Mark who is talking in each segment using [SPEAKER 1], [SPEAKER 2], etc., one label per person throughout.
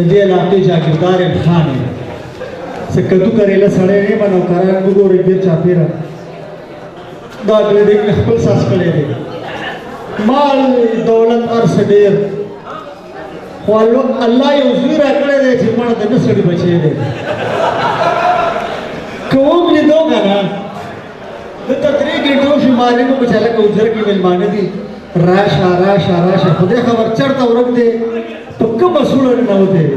[SPEAKER 1] दे लाते जागीरदार खान है से कदू करेला सड़े नहीं बनो करा गुगो रेगिर चापेरा दादले देख खपल सास कले दे माल दौलत और सदेर वालो अल्लाह ये उजवीर अकड़े दे जिम्मन दे सड़ी बचे दे कौम ने दो गाना तो तदरीक घंटों शुमारी को बचाला को उजर की मिलमाने दी राशा खुदे खबर चढ़ता उरक दे तो कब मसूल न होते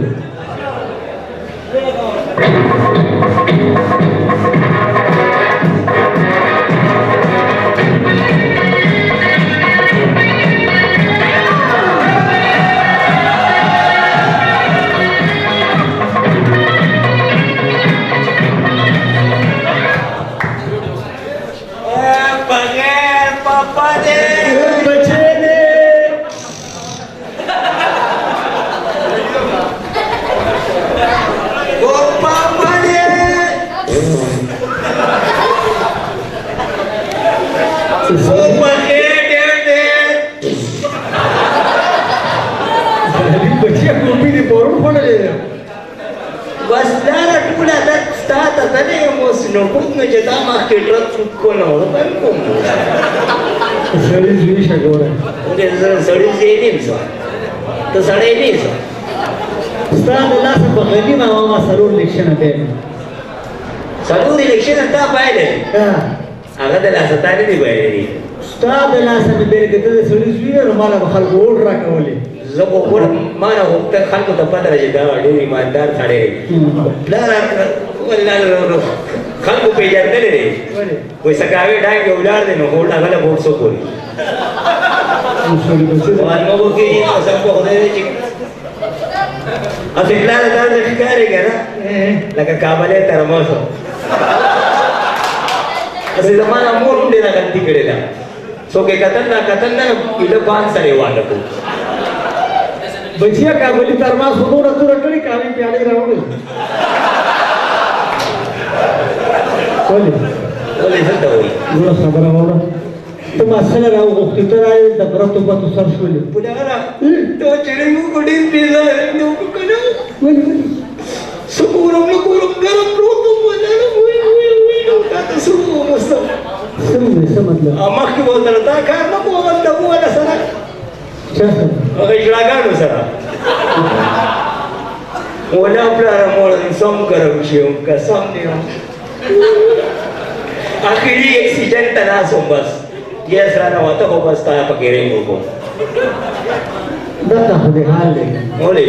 [SPEAKER 2] खालको तो पता है दावा डूरी ईमानदार थाड़े खालको पे जाते रे कोई सकावे डांग के उलाड़ देनो होड़ा गला बोट सो कोई और लोगों के ये सबको होने दे अब इतना दादा क्या रे क्या ना लगा काबले तरमोसो असे जमाना मोर उंडे ना गलती करेला सो के कतन ना इले पांच सारे वाला को
[SPEAKER 1] बचिया का बोली तरमास हो ना तू रखड़ी काली प्याले रावण
[SPEAKER 2] बोले सदा होई
[SPEAKER 1] गुरा सबरा वाला तो मसाला राव वक्ती तर आहे दबरा तो बा तू सरशोले
[SPEAKER 2] पुण्याला तो चिडीमु कोडी पिला नो कोना सुकुरम गरम रोतो बोलाला होई का तो सुको मस्त
[SPEAKER 1] समजलं
[SPEAKER 2] आम्हा की बोलता था काय नको बोलता बोला सरा अगं इकडा गाणं सरा मोला आपला मोळ सम करम शिव का सामने आखिरी एक्सीडेंट तना सोबस ये सारा होता हो बस ता पकेरे को
[SPEAKER 1] दाता होते हाल ले
[SPEAKER 2] मोले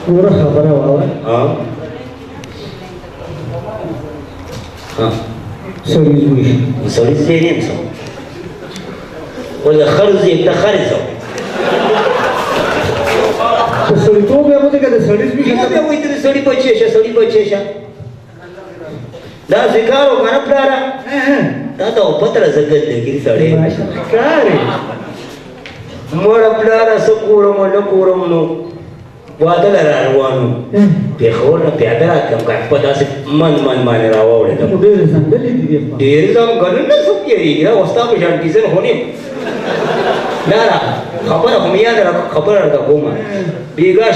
[SPEAKER 1] पूरा खबर है बाबा
[SPEAKER 2] हां
[SPEAKER 1] सॉरी
[SPEAKER 2] سيرين صو ولا خرز يتخرزوا
[SPEAKER 1] सॉरी तो मैं बोलते कहते सॉरी भी
[SPEAKER 2] क्या मैं इतने सॉरी बचेशा दा सिकारो kana प्यारा दादा पत्र जगत गिरी साडे
[SPEAKER 1] काय रे
[SPEAKER 2] मोर प्यारा सकुरम नो वादला रावणू ते खोर प्यादरा कम का पदास मन माने रावळे
[SPEAKER 1] तो डेरे संदली दिए
[SPEAKER 2] डेरे जाम गणन न सुकेरी रा वस्ता पे शांतीसन होने नारा खबर हम याद रख खबर रखा गोमा बिगा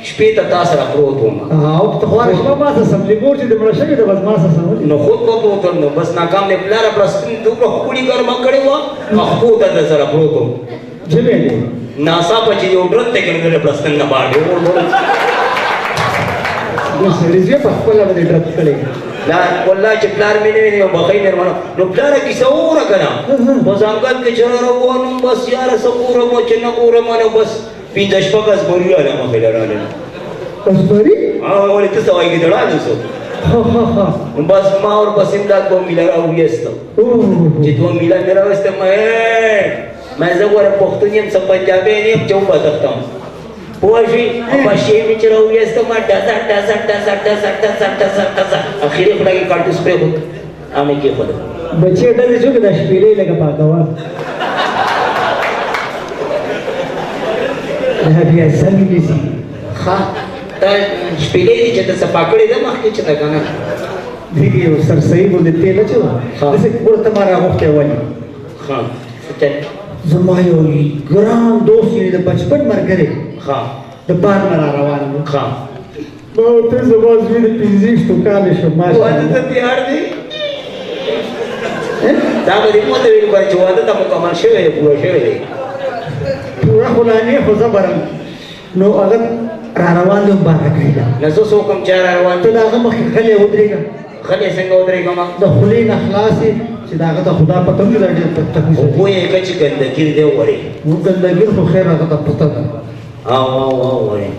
[SPEAKER 2] स्पीत तासरा प्रोतोमा
[SPEAKER 1] हां तो खबर है मासा समली मोर्ची दे मला शके बस मासा समली
[SPEAKER 2] न खुद को प्रोतोन बस नाकाम ने प्लारा प्रश्न तू को कुडी कर मकडे वा अखूता दसरा प्रोतो
[SPEAKER 1] जमेले
[SPEAKER 2] नासा पची ओड्रत तेकन प्रश्न न बाडे
[SPEAKER 1] वो सीरीज पक्कला मध्ये ड्रग कडे
[SPEAKER 2] ला कोल्ला चिप्लार में ने बखई निर्माण नुप्लार की सौरा कना बस अंकल के चरो कोन बस यार सपूर मो चिन्नपूर मन बस पी दशपकस बोली आला मखला राले
[SPEAKER 1] बस बरी
[SPEAKER 2] हां ओले तो सवाई की दडा दिसो बस मावर बसिंदा को मिला राव येस्त जितो मिला मेरा वस्त मैं जवर पख्तुनियम सब पंजाबी नियम चौबा तख्ता पोशी पशे मिचराव येस्त मा डसा आखिरी खुदा की कार्टूस पे हो आमे के पद
[SPEAKER 1] बच्चे डरे जो के दश पीले लगा पाकावा भी ऐसा भी किसी
[SPEAKER 2] हां तर स्पिले दी जत सपाकडे द माके चता गाना
[SPEAKER 1] देखिए वो सर सही बोल देते हैं ना जो जैसे पूरा तुम्हारा होते वाली
[SPEAKER 2] हां सच्चा
[SPEAKER 1] जमायो ग्राम दोस्त ने बचपन मर करे
[SPEAKER 2] हां
[SPEAKER 1] د بار نه را روان و
[SPEAKER 2] ښه
[SPEAKER 1] ما ورته زما زوی د 15 کاله شو
[SPEAKER 2] واده
[SPEAKER 1] ماشاءالله
[SPEAKER 2] ته تیار دی دا به دې ماته ویل باید چې واده ته مکمل شوی دی پوره شوی دی
[SPEAKER 1] پوره خو لا نه خو زه برم نو هغه را روان دی باره کوي
[SPEAKER 2] نو زه څوک هم چا را روان
[SPEAKER 1] ته د هغه مخکې غلی ودرېږه
[SPEAKER 2] غلی څنګه ودرېږم
[SPEAKER 1] د خولې نه خلاصې چې د هغه ته خدا پته نه دا ډېر تکلیف
[SPEAKER 2] خو پوه یې که چې ګندګي دی وړې
[SPEAKER 1] نو ګندګي خو خیر هغه ته پته ده
[SPEAKER 2] او وړې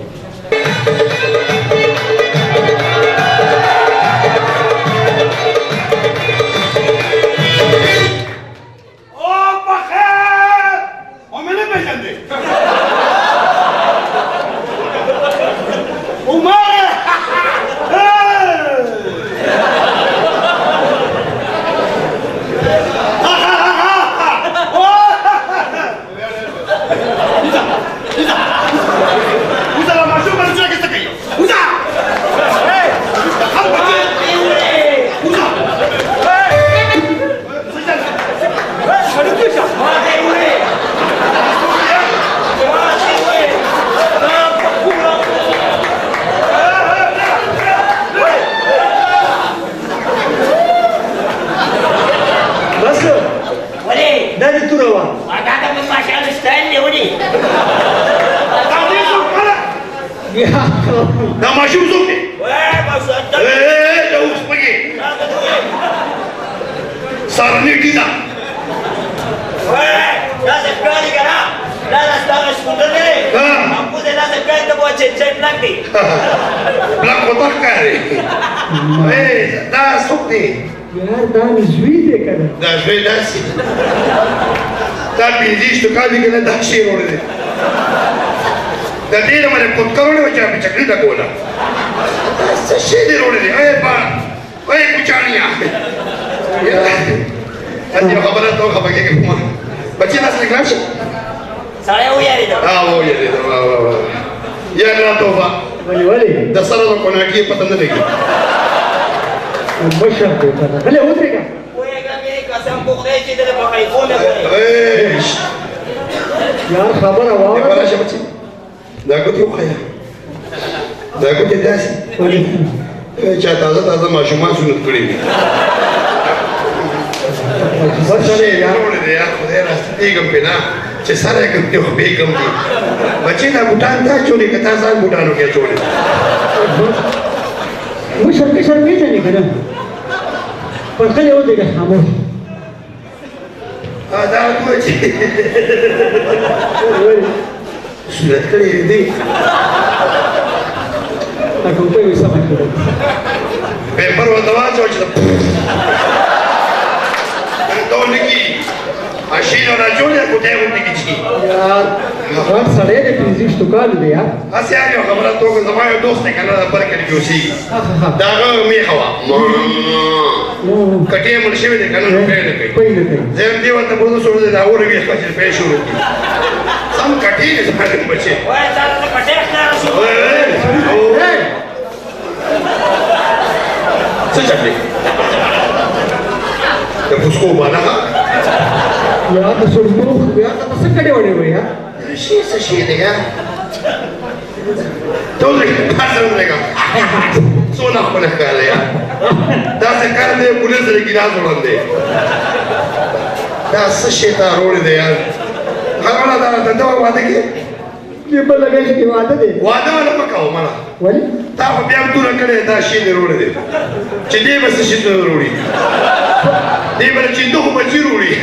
[SPEAKER 3] دا ماشوم څوک دی؟ دا اوس پکې سارنې ټیزه
[SPEAKER 4] دا څه ښکاري که نه دا ستا سکوټر دی همکو دی دا څه ښکاري ته به چټ پلک دی
[SPEAKER 3] پلک خو ته ښکاري دا څوک دی؟
[SPEAKER 1] یار دا مې زوی دی که نه
[SPEAKER 3] دا زوی داسې دا 15 کالي که نه دا شی وړی دی د دې نه مې پوتکرونه و چې په چکري ته کوله څه شی دی وړی دی کوچانیا یو خبره ته خبره کېږي ما بچي داسې نکلم شي
[SPEAKER 4] سړی ویارېده
[SPEAKER 3] ویارېده یا الله توبه
[SPEAKER 1] ولې
[SPEAKER 3] د سره د کوناټي پته نه لګي
[SPEAKER 1] مشر دی که نه غلی ودرېږه
[SPEAKER 4] پوهېږم یې قسم په خدای چې دله په خیفو مې
[SPEAKER 1] یار خبره واوره
[SPEAKER 3] راشه بچي دا ګوتې وښیه دا ګوتې داسې چا تازه ماشومان سنت کړي وي بچې یار وړی دی یار خدای راستېږم پرې نه چې سره یې کم دي خو بې کم دي بچې دا بوټان تا اچولي که تا ځان بوټانو کې اچولي
[SPEAKER 1] مشر کشر پېژنې که نه پر غلی ودرېږه خاموش
[SPEAKER 3] دا وایي چې سنت کړي دي
[SPEAKER 1] دا ټوټه یې سمه کړې
[SPEAKER 3] پیپر ورته واچوه چې ډول لیکي اشیل را جوړه کوټه ورته کیږي
[SPEAKER 1] یار غټ سړی دی 15 کالو دی یار
[SPEAKER 3] هسې یو خبره توګه زما یو دوست دی که نه د برکلي کې اوسېږي د هغه میخه وه کټې یې مړ شوی دی که نه روپۍ نه کوي
[SPEAKER 1] پی نه کوي
[SPEAKER 3] زه هم دې ورته بوزه شروع دی د هغو میخه چې روپۍ شروع کړي سم کټې دی زما د بچې
[SPEAKER 4] وایي تا ته کټې ښکاره شو
[SPEAKER 3] څه چکلې د پوسکو بالا
[SPEAKER 1] یار د سړکو یار ته څه کړې وړې وې یار
[SPEAKER 3] شي څه شي دی یار ته ودرېږه کار سره ودرېږه څونه ښکلی ښکاري یار داسې کار دی پولیس سره ګیلاس وړاندې دا څه شی تا راوړی دی یار خبره دا راته ته واده کې
[SPEAKER 1] دې بله میاشت کې واده دی
[SPEAKER 3] واده والا مه کوه مړه
[SPEAKER 1] ولې
[SPEAKER 3] تا خو بیا هم توره کړې دا شی دې راوړی دی چې دې به څه شي ته راوړي دې به د چیندو خو بچي راوړي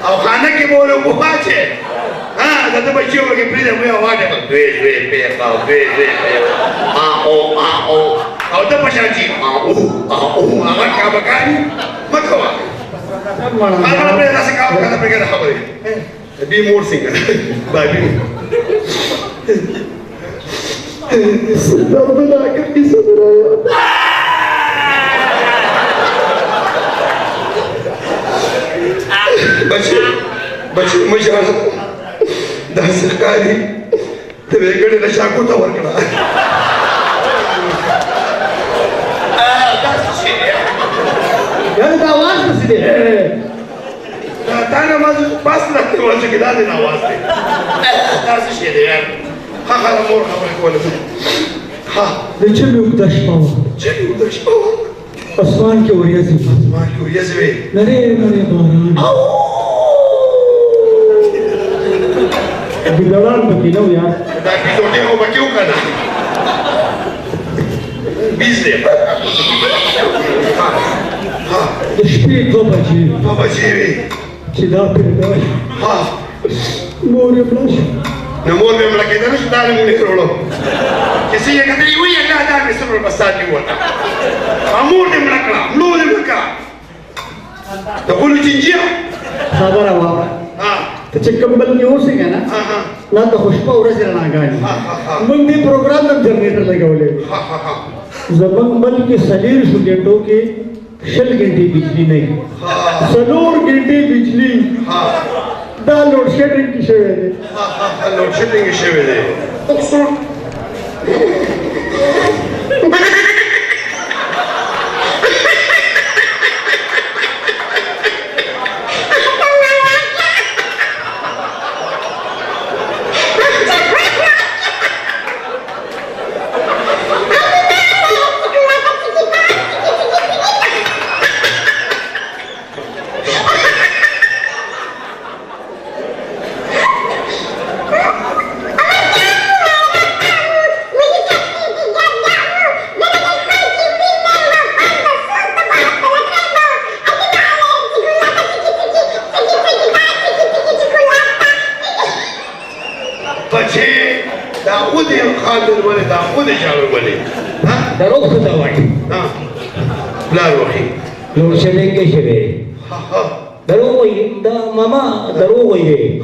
[SPEAKER 3] او خانه کې به ورته واچې دا ته بچي وکړې پرېږده مو یې واټې به دوې پېښه او دوې پېښه او ته په شان چې هغه کا به کاري مه کوه هغه پرېږده داسې کار وکړه پرېږده خبرې Be more singer. Bye. بچې مشرانو داسې ښکاري ته به یې ګڼې د شاکو ته ورکړه
[SPEAKER 1] یار دا आवाज څه دی
[SPEAKER 3] تا نه ما بس نه واچو کې دا دې نه आवाज دی دا څه شی دی یار هغه مور خبره کوله ها
[SPEAKER 1] د چلې اوږده شپه وه
[SPEAKER 3] چې یو د شپه
[SPEAKER 1] اسمان کې وریځې وې
[SPEAKER 3] ما کې ورځې وې
[SPEAKER 1] نری نری باران ګیدړان پکې نه و یار
[SPEAKER 3] دا کیسه خو پکې وکړه بیزه ها
[SPEAKER 1] د شپې 2 بجې
[SPEAKER 3] بابا جی
[SPEAKER 1] چې دا پیدا
[SPEAKER 3] ها
[SPEAKER 1] مور یې مړه شوه
[SPEAKER 3] نو مور مې مړه کېده نو دا نه مونږ کړو چې څه یې کتلې وي هغه دا مې سره بسات دی وته امور دې مړه کړه نو دې مړه کړه ته ولې چنجیا
[SPEAKER 1] خبره واوره
[SPEAKER 3] ها
[SPEAKER 1] ته چې کمبل کې اوسې که نه
[SPEAKER 3] ها
[SPEAKER 1] لا ته خوشپه ورځ رڼاګانې
[SPEAKER 3] ها
[SPEAKER 1] موږ دې پروګرام هم جنریټر لګولی
[SPEAKER 3] ها
[SPEAKER 1] زموږ ملک کې 40 غنټو کې 20 غنټې بجلی نه وي 4 غنټې بجلی دا لوډ شیډینګ کې شوی دی
[SPEAKER 3] لوډ شیډینګ شوی دی
[SPEAKER 2] دروغ څه ته وایي
[SPEAKER 3] پلار وایي
[SPEAKER 2] لوډ شیډینګ کې شوی دروغ وایي دا ماما دروغ وایي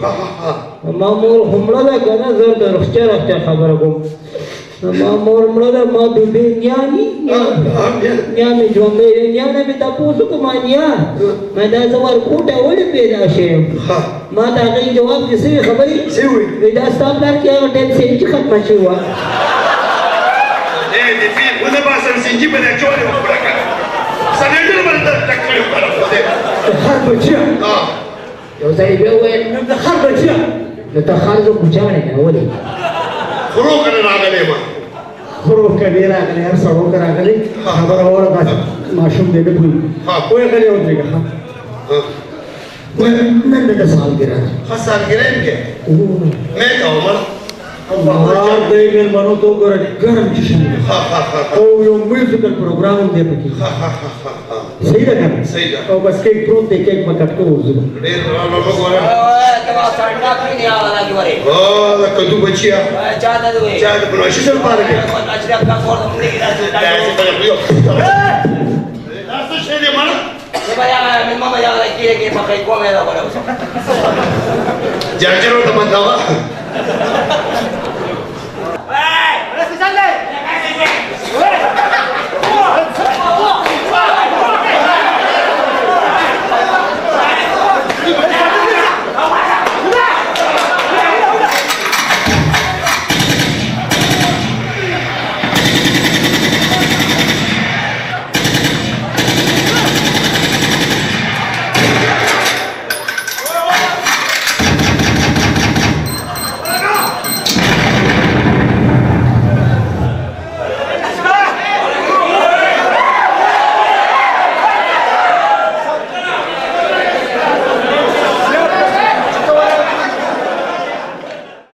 [SPEAKER 2] ما مور همړه ده که نه زه د رښتیا خبره کوم ما مور مړه ده ما بېبې نیا مې ژوندی دی نیا نه مې تپوس وکړو ما نیا ما دا زه ورکوټه ولې پیدا شویم ما د هغې جواب کې څه وې خبرې وایي دا ستا پلار کې هغه ټایم سینچي ختمه شوې وه
[SPEAKER 3] وزه باسم سینجی په دې چولې وکړه سنډر باندې تکلیف وکړه
[SPEAKER 1] هر بچیا
[SPEAKER 2] یو ځای بیا وویل
[SPEAKER 1] د هر بچیا
[SPEAKER 2] نو ته خر زه کوچاڼې که نه ولې
[SPEAKER 3] خرو کنه راغلی ما
[SPEAKER 1] خرو کبې راغلی هر سړو که راغلی خبره واوره بس ماشوم دی نه پوهېږي ویې غلی ودرېږه نن مې د سالګرا ده
[SPEAKER 3] ښه سالګرا یې کې مې ته عمر
[SPEAKER 1] بهار دی مېلمنو ته وګوره ګرم جشن دی او یو میوزیکل پروګرام هم دی پکې صحیح ده که نه
[SPEAKER 3] صحیح ده
[SPEAKER 1] او بس کیک پروت دی کیک به کټ کوو زه
[SPEAKER 3] ډېر رانه وګوره
[SPEAKER 4] تبا سانډا پینې آواز وره
[SPEAKER 3] دا کدو بچیا
[SPEAKER 4] چا ته وې
[SPEAKER 3] چا د بنوشي سره پاره کې
[SPEAKER 4] اچھا کا کور هم دې راځي
[SPEAKER 3] تاسو شه دې مړ
[SPEAKER 4] بیا مې ماما یا کېږي کې په کومه دا وره
[SPEAKER 3] جاجرو ته منداوه